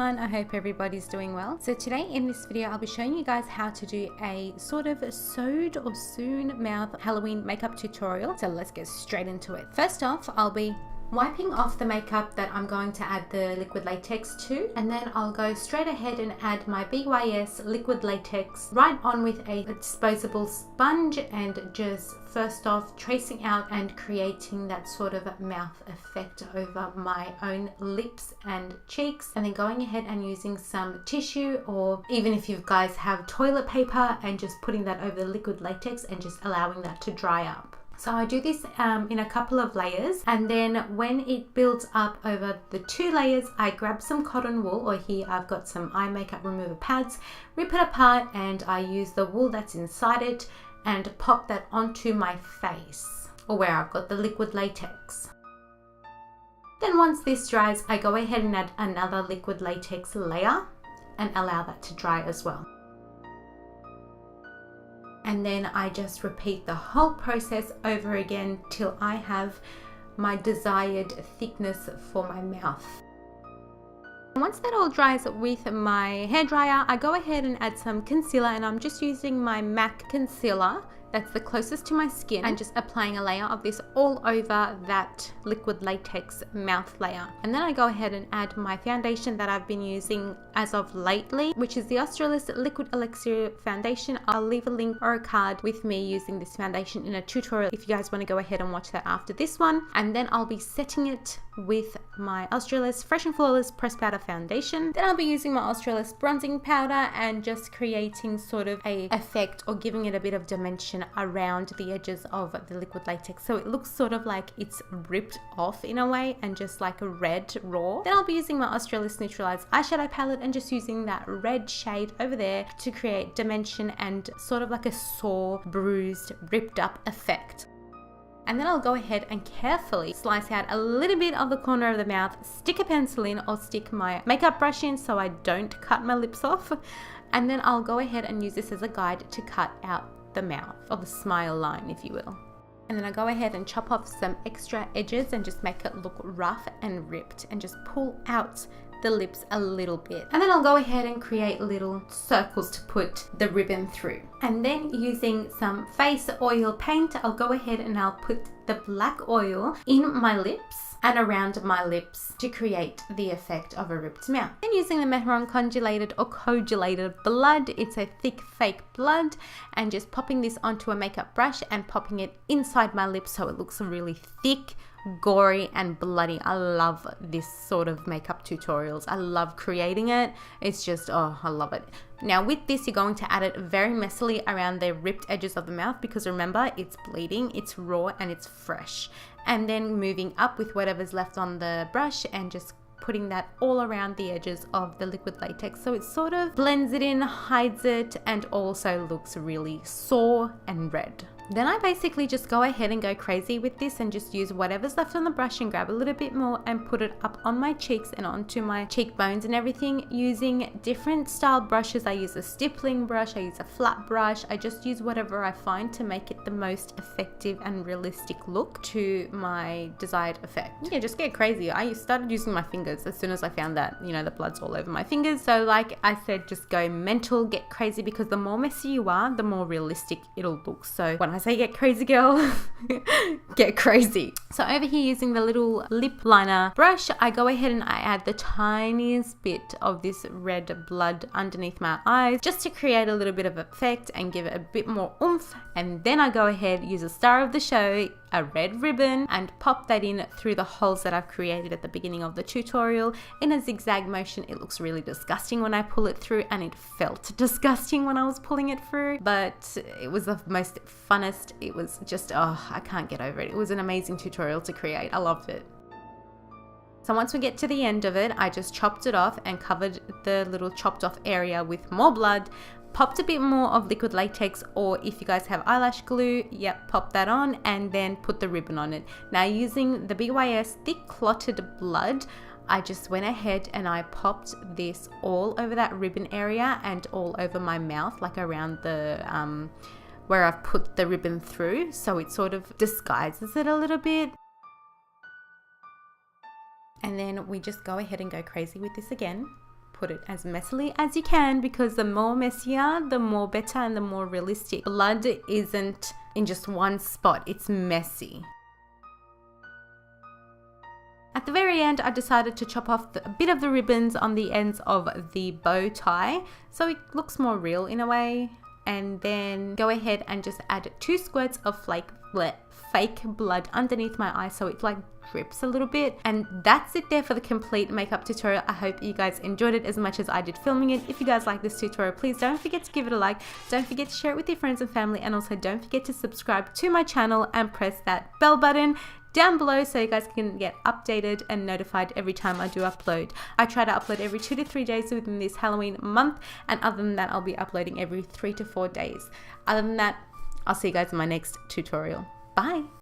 everyone, I hope everybody's doing well. So today in this video I'll be showing you guys how to do a sort of sewed or sewn mouth Halloween makeup tutorial. So let's get straight into it. First off, I'll be wiping off the makeup that I'm going to add the liquid latex to, and then I'll go straight ahead and add my BYS liquid latex right on with a disposable sponge, and just first off tracing out and creating that sort of mouth effect over my own lips and cheeks, and then going ahead and using some tissue, or even if you guys have toilet paper, and just putting that over the liquid latex and just allowing that to dry up. So I do this in a couple of layers, and then when it builds up over the 2 layers, I grab some cotton wool, or here I've got some eye makeup remover pads, rip it apart, and I use the wool that's inside it and pop that onto my face, or where I've got the liquid latex. Then once this dries, I go ahead and add another liquid latex layer and allow that to dry as well. And then I just repeat the whole process over again till I have my desired thickness for my mouth. Once that all dries with my hairdryer, I go ahead and add some concealer, and I'm just using my MAC concealer that's the closest to my skin, and just applying a layer of this all over that liquid latex mouth layer. And then I go ahead and add my foundation that I've been using as of lately, which is the ASTORIA Liquid Elixir foundation. I'll leave a link or a card with me using this foundation in a tutorial if you guys want to go ahead and watch that after this one. And then I'll be setting it with my ASTORIA Fresh and Flawless Press Powder foundation. Then I'll be using my ASTORIA bronzing powder and just creating sort of a effect, or giving it a bit of dimension around the edges of the liquid latex, so it looks sort of like it's ripped off in a way and just like a red raw. Then I'll be using my ASTORIA Neutralized eyeshadow palette and just using that red shade over there to create dimension and sort of like a sore, bruised, ripped up effect. And then I'll go ahead and carefully slice out a little bit of the corner of the mouth, stick a pencil in, or stick my makeup brush in so I don't cut my lips off. And then I'll go ahead and use this as a guide to cut out the mouth, or the smile line if you will. And then I go ahead and chop off some extra edges and just make it look rough and ripped, and just pull out the lips a little bit. And then I'll go ahead and create little circles to put the ribbon through. And then using some face oil paint, I'll go ahead and I'll put the black oil in my lips and around my lips to create the effect of a ripped mouth. And using the Mehron congealated or coagulated blood, it's a thick fake blood, and just popping this onto a makeup brush and popping it inside my lips so it looks really thick, gory and bloody. I love this sort of makeup tutorials. I love creating it. It's just, oh, I love it. Now with this, you're going to add it very messily around the ripped edges of the mouth, because remember, it's bleeding, it's raw, and it's fresh. And then moving up with whatever's left on the brush and just putting that all around the edges of the liquid latex, so it sort of blends it in, hides it, and also looks really sore and red. Then I basically just go ahead and go crazy with this and just use whatever's left on the brush and grab a little bit more and put it up on my cheeks and onto my cheekbones and everything, using different style brushes. I use a stippling brush, I use a flat brush, I just use whatever I find to make it the most effective and realistic look to my desired effect. Yeah, just get crazy. I started using my fingers as soon as I found that, you know, the blood's all over my fingers. So like I said, just go mental, get crazy, because the more messy you are, the more realistic it'll look. So when I say get crazy, girl, get crazy. So over here, using the little lip liner brush, I go ahead and I add the tiniest bit of this red blood underneath my eyes, just to create a little bit of effect and give it a bit more oomph. And then I go ahead, use a star of the show, a red ribbon, and pop that in through the holes that I've created at the beginning of the tutorial in a zigzag motion. It looks really disgusting when I pull it through, and it felt disgusting when I was pulling it through, but it was the most funnest. It was just, oh, I can't get over it. It was an amazing tutorial to create. I loved it. So once we get to the end of it, I just chopped it off and covered the little chopped off area with more blood, popped a bit more of liquid latex, or if you guys have eyelash glue, yep, pop that on, and then put the ribbon on it. Now using the BYS thick clotted blood, I just went ahead and I popped this all over that ribbon area and all over my mouth, like around the where I've put the ribbon through, so it sort of disguises it a little bit. And then we just go ahead and go crazy with this again. put it as messily as you can, because the more messier, the more better and the more realistic. Blood isn't in just one spot, it's messy. At the very end, I decided to chop off a bit of the ribbons on the ends of the bow tie so it looks more real in a way, and then go ahead and just add 2 squirts of fake blood underneath my eye so it like drips a little bit. And that's it there for the complete makeup tutorial. I hope you guys enjoyed it as much as I did filming it. If you guys like this tutorial, please don't forget to give it a like, don't forget to share it with your friends and family, and also don't forget to subscribe to my channel and press that bell button down below so you guys can get updated and notified every time I do upload. I try to upload every 2 to 3 days within this Halloween month, and other than that I'll be uploading every 3 to 4 days. Other than that, I'll see you guys in my next tutorial. Bye!